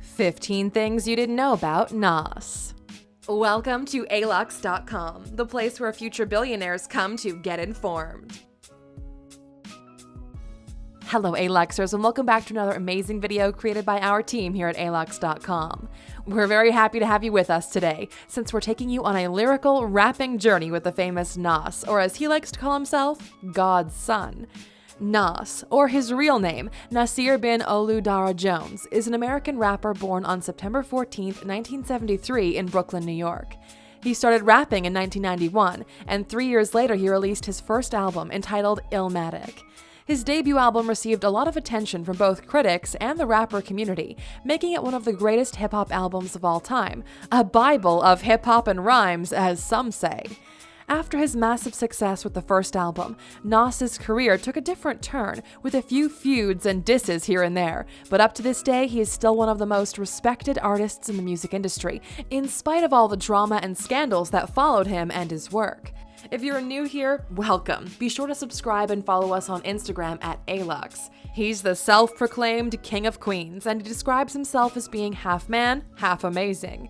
15 Things You Didn't Know About NAS. Welcome to Alux.com, the place where future billionaires come to get informed. Hello Aluxers, and welcome back to another amazing video created by our team here at Alux.com. We're very happy to have you with us today, since we're taking you on a lyrical, rapping journey with the famous NAS, or as he likes to call himself, God's son. NAS, or his real name, Nasir bin Oludara Jones, is an American rapper born on September 14, 1973 in Brooklyn, New York. He started rapping in 1991, and 3 years later he released his first album entitled Illmatic. His debut album received a lot of attention from both critics and the rapper community, making it one of the greatest hip-hop albums of all time, a bible of hip-hop and rhymes, as some say. After his massive success with the first album, Nas's career took a different turn, with a few feuds and disses here and there, but up to this day he is still one of the most respected artists in the music industry, in spite of all the drama and scandals that followed him and his work. If you're new here, welcome. Be sure to subscribe and follow us on Instagram at Alux. He's the self-proclaimed King of Queens, and he describes himself as being half man, half amazing.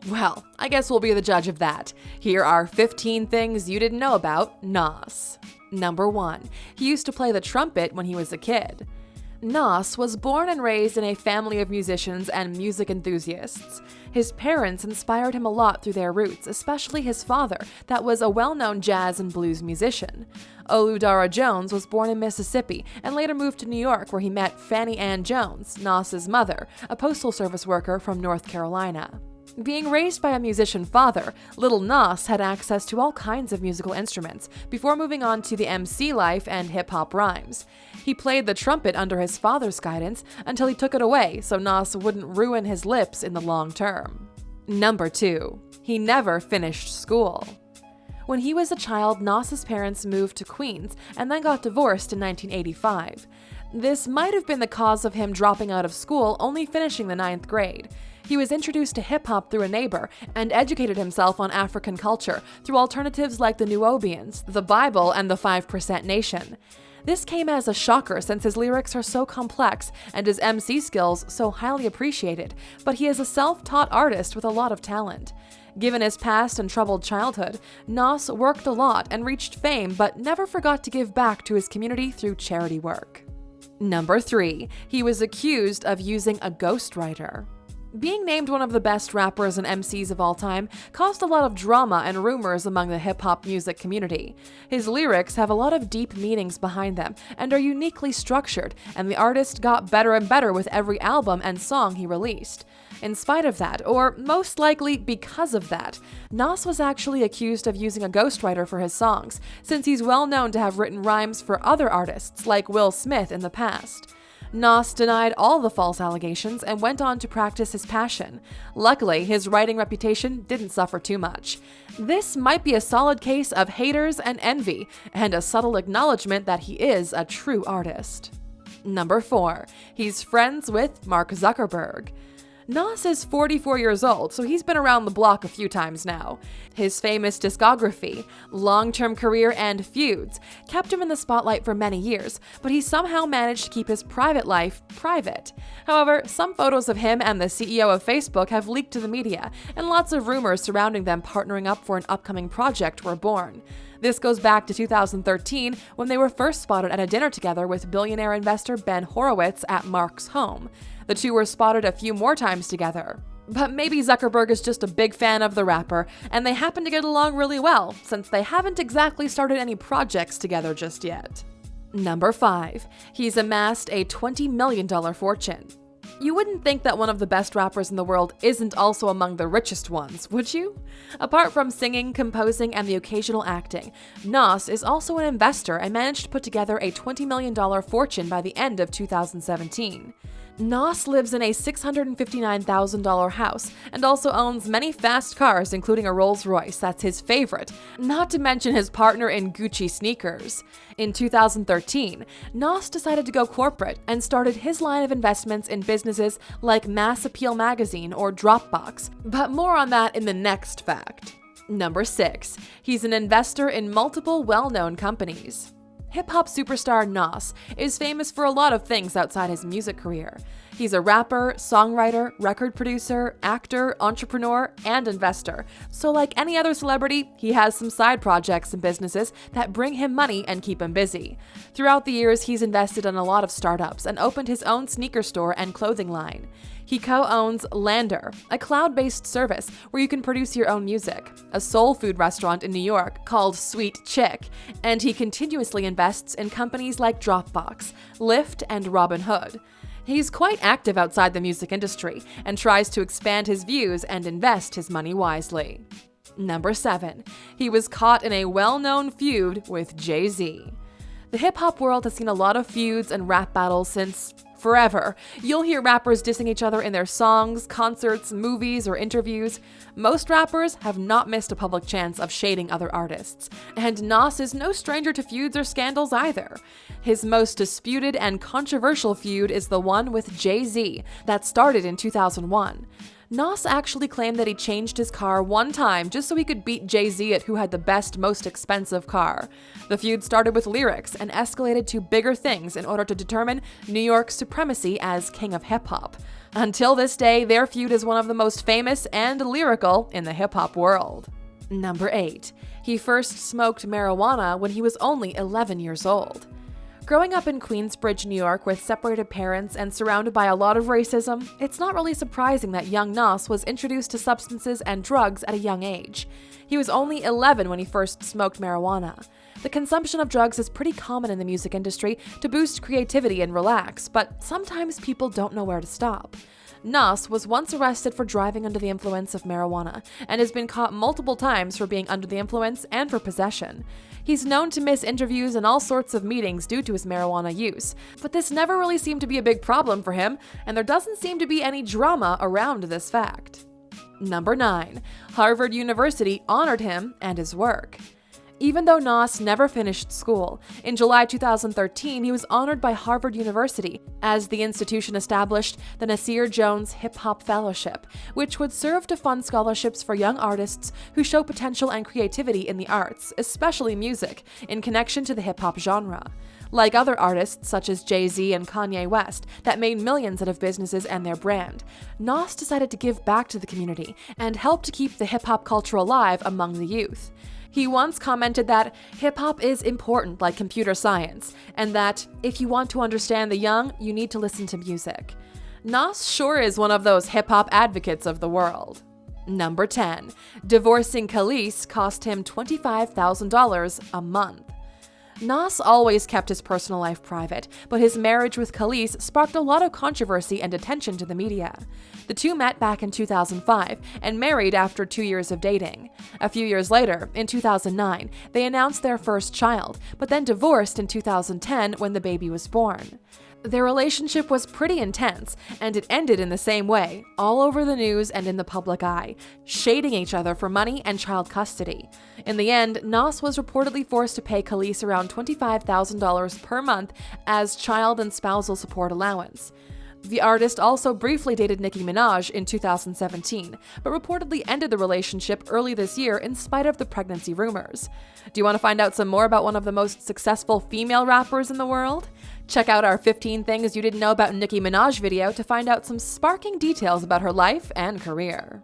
Well, I guess we'll be the judge of that. Here are 15 things you didn't know about NAS. Number 1. He used to play the trumpet when he was a kid. NAS was born and raised in a family of musicians and music enthusiasts. His parents inspired him a lot through their roots, especially his father, that was a well-known jazz and blues musician. Oludara Jones was born in Mississippi and later moved to New York, where he met Fannie Ann Jones, Nas's mother, a postal service worker from North Carolina. Being raised by a musician father, little Nas had access to all kinds of musical instruments before moving on to the MC life and hip-hop rhymes. He played the trumpet under his father's guidance until he took it away so Nas wouldn't ruin his lips in the long term. Number 2. He never finished school. When he was a child, Nas's parents moved to Queens and then got divorced in 1985. This might have been the cause of him dropping out of school, only finishing the 9th grade. He was introduced to hip-hop through a neighbor and educated himself on African culture through alternatives like the Nubians, the Bible, and the 5% Nation. This came as a shocker since his lyrics are so complex and his MC skills so highly appreciated, but he is a self-taught artist with a lot of talent. Given his past and troubled childhood, Nas worked a lot and reached fame, but never forgot to give back to his community through charity work. Number 3. He was accused of using a ghostwriter. Being named one of the best rappers and MCs of all time caused a lot of drama and rumors among the hip-hop music community. His lyrics have a lot of deep meanings behind them and are uniquely structured, and the artist got better and better with every album and song he released. In spite of that, or most likely because of that, Nas was actually accused of using a ghostwriter for his songs, since he's well known to have written rhymes for other artists like Will Smith in the past. Nas denied all the false allegations and went on to practice his passion. Luckily, his writing reputation didn't suffer too much. This might be a solid case of haters and envy, and a subtle acknowledgement that he is a true artist. Number 4. He's friends with Mark Zuckerberg. Nas is 44 years old, so he's been around the block a few times now. His famous discography, long-term career, and feuds kept him in the spotlight for many years, but he somehow managed to keep his private life private. However, some photos of him and the CEO of Facebook have leaked to the media, and lots of rumors surrounding them partnering up for an upcoming project were born. This goes back to 2013, when they were first spotted at a dinner together with billionaire investor Ben Horowitz at Mark's home. The two were spotted a few more times together. But maybe Zuckerberg is just a big fan of the rapper, and they happen to get along really well, since they haven't exactly started any projects together just yet. Number 5. He's amassed a $20 million fortune. You wouldn't think that one of the best rappers in the world isn't also among the richest ones, would you? Apart from singing, composing, and the occasional acting, Nas is also an investor and managed to put together a $20 million fortune by the end of 2017. Nas lives in a $659,000 house and also owns many fast cars, including a Rolls-Royce that's his favorite, not to mention his partner in Gucci sneakers. In 2013, Nas decided to go corporate and started his line of investments in businesses like Mass Appeal Magazine or Dropbox, but more on that in the next fact. Number 6. He's an investor in multiple well-known companies. Hip-hop superstar Nas is famous for a lot of things outside his music career. He's a rapper, songwriter, record producer, actor, entrepreneur, and investor. So like any other celebrity, he has some side projects and businesses that bring him money and keep him busy. Throughout the years, he's invested in a lot of startups and opened his own sneaker store and clothing line. He co-owns Lander, a cloud-based service where you can produce your own music, a soul food restaurant in New York called Sweet Chick, and he continuously invests in companies like Dropbox, Lyft, and Robinhood. He's quite active outside the music industry and tries to expand his views and invest his money wisely. Number 7. He was caught in a well-known feud with Jay-Z. The hip-hop world has seen a lot of feuds and rap battles since forever. You'll hear rappers dissing each other in their songs, concerts, movies, or interviews. Most rappers have not missed a public chance of shading other artists, and Nas is no stranger to feuds or scandals either. His most disputed and controversial feud is the one with Jay-Z that started in 2001. Nas actually claimed that he changed his car one time just so he could beat Jay-Z at who had the best, most expensive car. The feud started with lyrics and escalated to bigger things in order to determine New York's supremacy as king of hip-hop. Until this day, their feud is one of the most famous and lyrical in the hip-hop world. Number 8. He first smoked marijuana when he was only 11 years old. Growing up in Queensbridge, New York, with separated parents and surrounded by a lot of racism, it's not really surprising that young Nas was introduced to substances and drugs at a young age. He was only 11 when he first smoked marijuana. The consumption of drugs is pretty common in the music industry to boost creativity and relax, but sometimes people don't know where to stop. Nas was once arrested for driving under the influence of marijuana and has been caught multiple times for being under the influence and for possession. He's known to miss interviews and all sorts of meetings due to his marijuana use, but this never really seemed to be a big problem for him, and there doesn't seem to be any drama around this fact. Number 9. Harvard University honored him and his work. Even though Nas never finished school, in July 2013 he was honored by Harvard University as the institution established the Nasir Jones Hip Hop Fellowship, which would serve to fund scholarships for young artists who show potential and creativity in the arts, especially music, in connection to the hip hop genre. Like other artists such as Jay-Z and Kanye West that made millions out of businesses and their brand, Nas decided to give back to the community and help to keep the hip hop culture alive among the youth. He once commented that hip-hop is important like computer science, and that if you want to understand the young, you need to listen to music. Nas sure is one of those hip-hop advocates of the world. Number 10. Divorcing Khalees cost him $25,000 a month. Nas always kept his personal life private, but his marriage with Khalees sparked a lot of controversy and attention to the media. The two met back in 2005 and married after 2 years of dating. A few years later, in 2009, they announced their first child, but then divorced in 2010 when the baby was born. Their relationship was pretty intense, and it ended in the same way, all over the news and in the public eye, shading each other for money and child custody. In the end, Nas was reportedly forced to pay Khalees around $25,000 per month as child and spousal support allowance. The artist also briefly dated Nicki Minaj in 2017, but reportedly ended the relationship early this year in spite of the pregnancy rumors. Do you want to find out some more about one of the most successful female rappers in the world? Check out our 15 Things You Didn't Know About Nicki Minaj video to find out some sparking details about her life and career.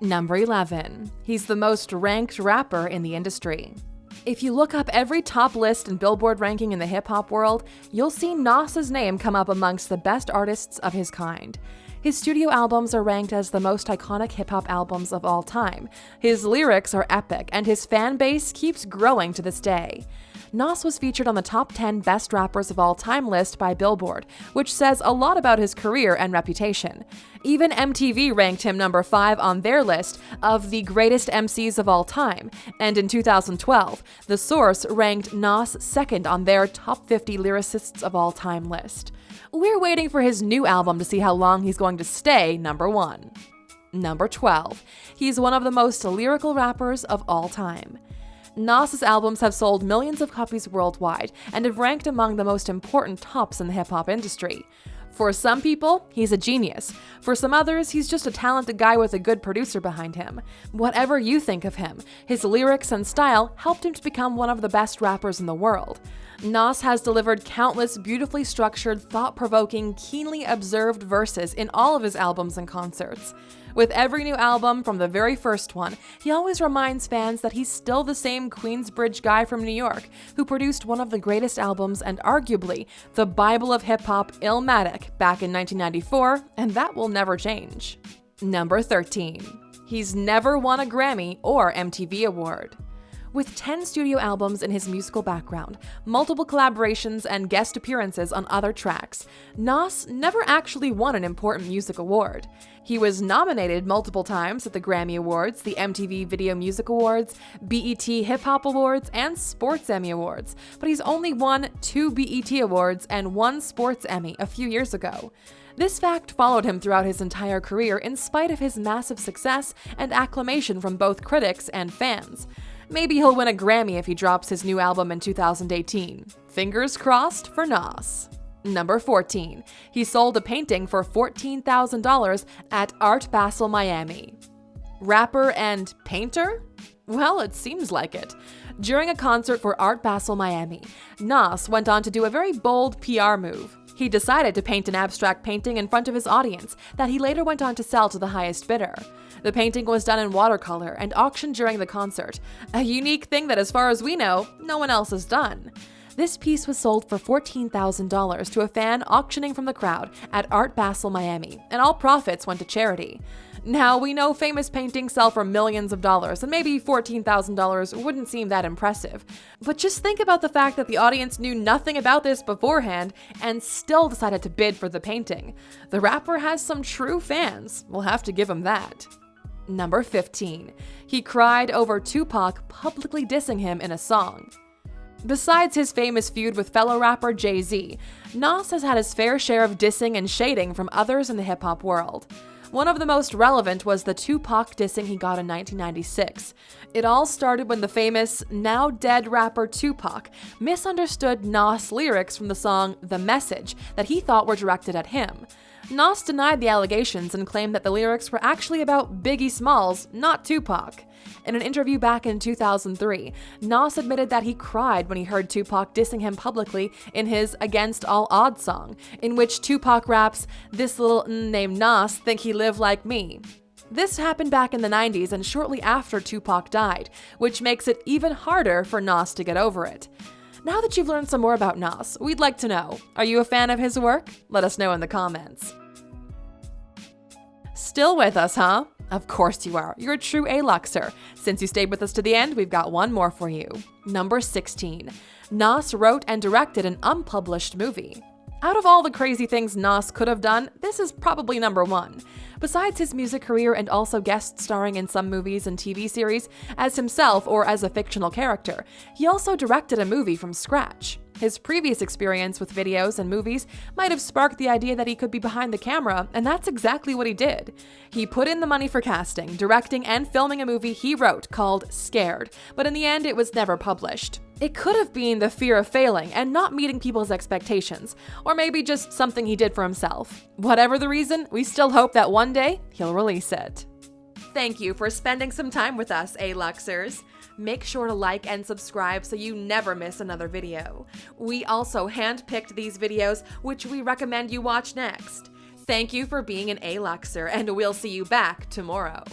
Number 11. He's the most ranked rapper in the industry. If you look up every top list and Billboard ranking in the hip-hop world, you'll see Nas's name come up amongst the best artists of his kind. His studio albums are ranked as the most iconic hip-hop albums of all time. His lyrics are epic, and his fan base keeps growing to this day. Nas was featured on the top 10 best rappers of all time list by Billboard, which says a lot about his career and reputation. Even MTV ranked him number 5 on their list of the greatest MCs of all time, and in 2012, The Source ranked Nas second on their top 50 lyricists of all time list. We're waiting for his new album to see how long he's going to stay number 1. Number 12. He's one of the most lyrical rappers of all time. Nas's albums have sold millions of copies worldwide and have ranked among the most important tops in the hip-hop industry. For some people, he's a genius. For some others, he's just a talented guy with a good producer behind him. Whatever you think of him, his lyrics and style helped him to become one of the best rappers in the world. Nas has delivered countless beautifully structured, thought-provoking, keenly observed verses in all of his albums and concerts. With every new album, from the very first one, he always reminds fans that he's still the same Queensbridge guy from New York who produced one of the greatest albums and arguably the Bible of hip-hop, Illmatic, back in 1994, and that will never change. Number 13. He's never won a Grammy or MTV award. With 10 studio albums in his musical background, multiple collaborations, and guest appearances on other tracks, Nas never actually won an important music award. He was nominated multiple times at the Grammy Awards, the MTV Video Music Awards, BET Hip Hop Awards, and Sports Emmy Awards, but he's only won 2 BET Awards and 1 Sports Emmy a few years ago. This fact followed him throughout his entire career in spite of his massive success and acclamation from both critics and fans. Maybe he'll win a Grammy if he drops his new album in 2018. Fingers crossed for Nas. Number 14. He sold a painting for $14,000 at Art Basel, Miami. Rapper and painter? Well, it seems like it. During a concert for Art Basel, Miami, Nas went on to do a very bold PR move. He decided to paint an abstract painting in front of his audience that he later went on to sell to the highest bidder. The painting was done in watercolor and auctioned during the concert, a unique thing that, as far as we know, no one else has done. This piece was sold for $14,000 to a fan auctioning from the crowd at Art Basel, Miami, and all profits went to charity. Now, we know famous paintings sell for millions of dollars, and maybe $14,000 wouldn't seem that impressive. But just think about the fact that the audience knew nothing about this beforehand and still decided to bid for the painting. The rapper has some true fans. We'll have to give him that. Number 15. He cried over Tupac publicly dissing him in a song. Besides his famous feud with fellow rapper Jay-Z, Nas has had his fair share of dissing and shading from others in the hip-hop world. One of the most relevant was the Tupac dissing he got in 1996. It all started when the famous, now dead rapper Tupac misunderstood Nas' lyrics from the song The Message that he thought were directed at him. Nas denied the allegations and claimed that the lyrics were actually about Biggie Smalls, not Tupac. In an interview back in 2003, Nas admitted that he cried when he heard Tupac dissing him publicly in his Against All Odds song, in which Tupac raps, "This little named Nas think he live like me." This happened back in the 90s and shortly after Tupac died, which makes it even harder for Nas to get over it. Now that you've learned some more about Nas, we'd like to know, are you a fan of his work? Let us know in the comments. Still with us, huh? Of course you are. You're a true A-Luxer. Since you stayed with us to the end, we've got one more for you. Number 16. Nas wrote and directed an unpublished movie. Out of all the crazy things Nas could have done, this is probably number 1. Besides his music career and also guest starring in some movies and TV series as himself or as a fictional character, he also directed a movie from scratch. His previous experience with videos and movies might have sparked the idea that he could be behind the camera, and that's exactly what he did. He put in the money for casting, directing, and filming a movie he wrote called Scared, but in the end it was never published. It could have been the fear of failing and not meeting people's expectations, or maybe just something he did for himself. Whatever the reason, we still hope that one day he'll release it. Thank you for spending some time with us, A-Luxers. Make sure to like and subscribe so you never miss another video. We also handpicked these videos, which we recommend you watch next. Thank you for being an A-Luxer, and we'll see you back tomorrow.